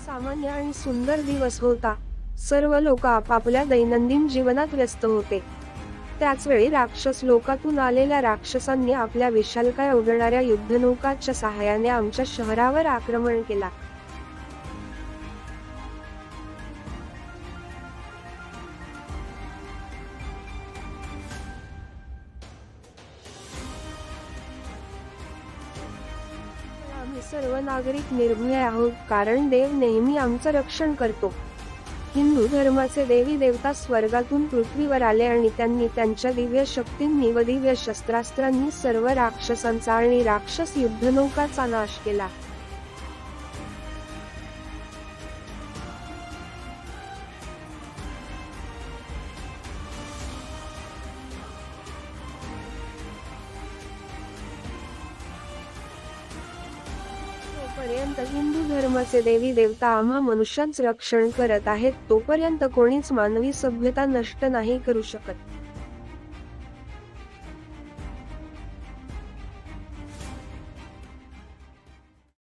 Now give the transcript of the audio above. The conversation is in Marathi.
सामान्य आणि सुंदर दिवस होता. सर्व लोक आपापल्या दैनंदिन जीवनात व्यस्त होते. त्याचवेळी राक्षस लोकातून आलेल्या राक्षसांनी आपल्या विशालकाय उडणाऱ्या युद्धनौकांच्या सहाय्याने आमच्या शहरावर आक्रमण केला. आम्ही सर्व नागरिक निर्भय आहोत, कारण देव नेहमी आमचं रक्षण करतो. हिंदू धर्माचे देवी देवता स्वर्गातून पृथ्वीवर आले आणि त्यांनी त्यांच्या दिव्य शक्तींनी व दिव्य शस्त्रास्त्रांनी सर्व राक्षसांचा आणि राक्षस युद्धनौकांचा नाश केला. जोपर्यंत हिंदू धर्माचे देवी देवता आम्हा मनुष्यांचं रक्षण करत आहेत, तोपर्यंत कोणीच मानवी सभ्यता नष्ट नाही करू शकत.